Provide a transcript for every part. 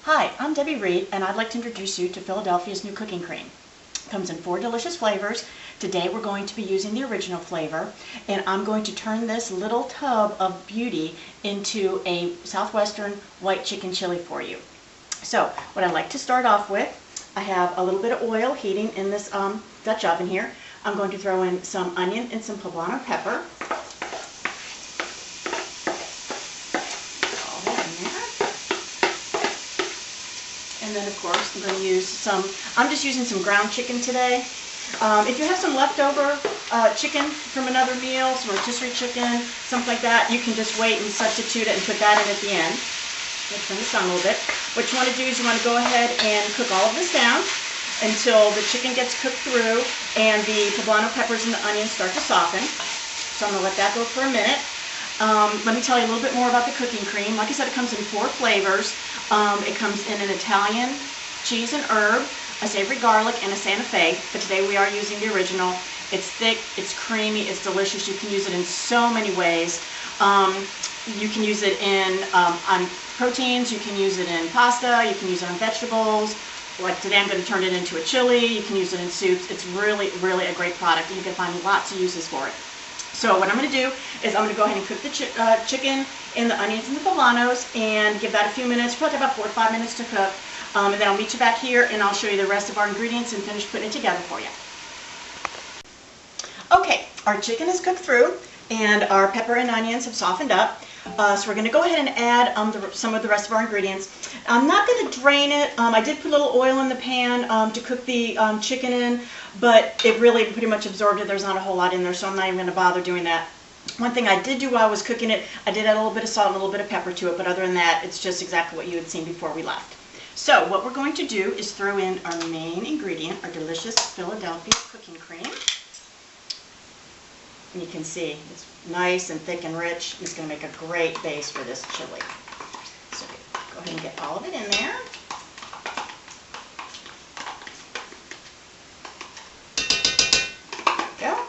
Hi, I'm Debbie Reed, and I'd like to introduce you to Philadelphia's new cooking cream. It comes in 4 delicious flavors. Today we're going to be using the original flavor, and I'm going to turn this little tub of beauty into a Southwestern white chicken chili for you. So what I'd like to start off with, I have a little bit of oil heating in this Dutch oven here. I'm going to throw in some onion and some poblano pepper. And then, of course, I'm going to use I'm just using some ground chicken today. If you have some leftover chicken from another meal, some rotisserie chicken, something like that, you can just wait and substitute it and put that in at the end. Let's turn this on a little bit. What you want to do is you want to go ahead and cook all of this down until the chicken gets cooked through and the poblano peppers and the onions start to soften. So I'm going to let that go for a minute. Let me tell you a little bit more about the cooking cream. Like I said, it comes in 4 flavors. It comes in an Italian cheese and herb, a savory garlic, and a Santa Fe. But today we are using the original. It's thick, it's creamy, it's delicious. You can use it in so many ways. You can use it on proteins. You can use it in pasta. You can use it on vegetables. Like today, I'm going to turn it into a chili. You can use it in soups. It's really, really a great product, and you can find lots of uses for it. So what I'm going to do is I'm going to go ahead and cook the chicken in the onions and the poblanos and give that a few minutes, probably about 4 to 5 minutes to cook. And then I'll meet you back here and I'll show you the rest of our ingredients and finish putting it together for you. Okay, our chicken is cooked through and our pepper and onions have softened up. So we're going to go ahead and add some of the rest of our ingredients. I'm not going to drain it. I did put a little oil in the pan to cook the chicken in, but it really pretty much absorbed it. There's not a whole lot in there, so I'm not even going to bother doing that. One thing I did do while I was cooking it, I did add a little bit of salt and a little bit of pepper to it, but other than that, it's just exactly what you had seen before we left. So what we're going to do is throw in our main ingredient, our delicious Philadelphia cooking cream. And you can see it's nice and thick and rich. It's going to make a great base for this chili. So go ahead and get all of it in there. There we go.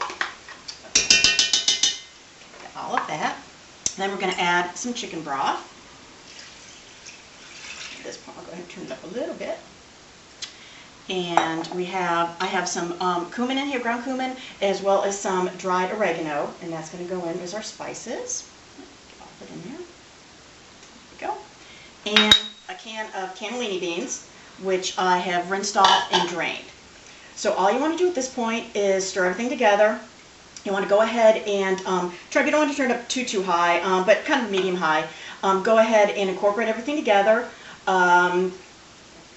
Get all of that. Then we're going to add some chicken broth. At this point, I'll go ahead and turn it up a little bit. And I have some cumin in here, ground cumin, as well as some dried oregano, and that's going to go in as our spices. Get all of it in there. There we go. And a can of cannellini beans, which I have rinsed off and drained. So all you want to do at this point is stir everything together. You want to go ahead and you don't want to turn it up too high, but kind of medium high. Go ahead and incorporate everything together.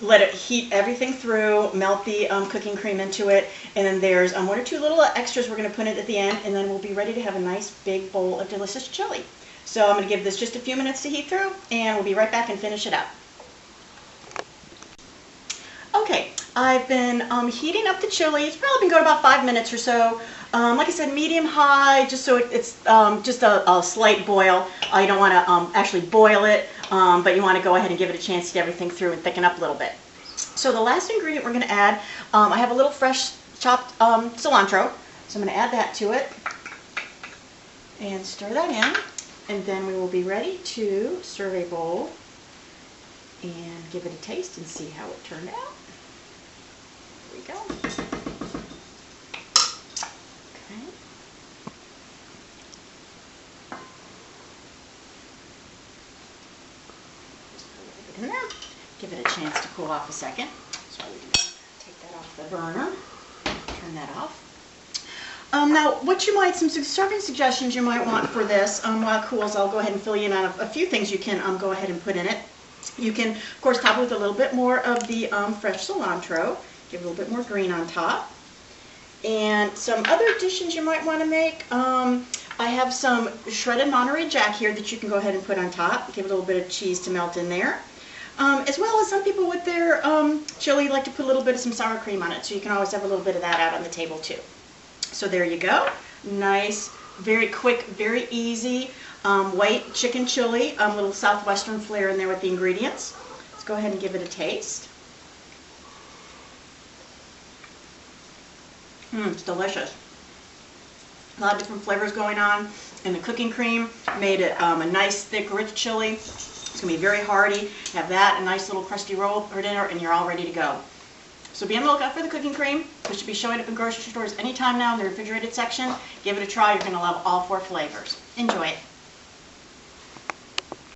Let it heat everything through, melt the cooking cream into it, and then there's 1 or 2 little extras we're going to put in at the end, and then we'll be ready to have a nice big bowl of delicious chili. So I'm going to give this just a few minutes to heat through, and we'll be right back and finish it up. Okay, I've been heating up the chili. It's probably been going about 5 minutes or so. Like I said, medium-high, just so it's just a slight boil. You don't want to actually boil it, but you want to go ahead and give it a chance to get everything through and thicken up a little bit. So the last ingredient we're going to add, I have a little fresh chopped cilantro, so I'm going to add that to it and stir that in, and then we will be ready to serve a bowl and give it a taste and see how it turned out. There we go. In there. Give it a chance to cool off a second. So we do take that off the burner. Turn that off. Now, some serving suggestions you might want for this while it cools, I'll go ahead and fill you in on a few things you can go ahead and put in it. You can, of course, top it with a little bit more of the fresh cilantro. Give it a little bit more green on top. And some other dishes you might want to make. I have some shredded Monterey Jack here that you can go ahead and put on top. Give it a little bit of cheese to melt in there. As well as some people with their chili like to put a little bit of some sour cream on it, so you can always have a little bit of that out on the table too. So there you go. Nice, very quick, very easy white chicken chili. A little Southwestern flair in there with the ingredients. Let's go ahead and give it a taste. It's delicious. A lot of different flavors going on, and the cooking cream made it a nice, thick, rich chili. It's going to be very hearty. Have that, a nice little crusty roll for dinner, and you're all ready to go. So be on the lookout for the cooking cream, which should be showing up in grocery stores anytime now in the refrigerated section. Give it a try. You're going to love all 4 flavors. Enjoy it.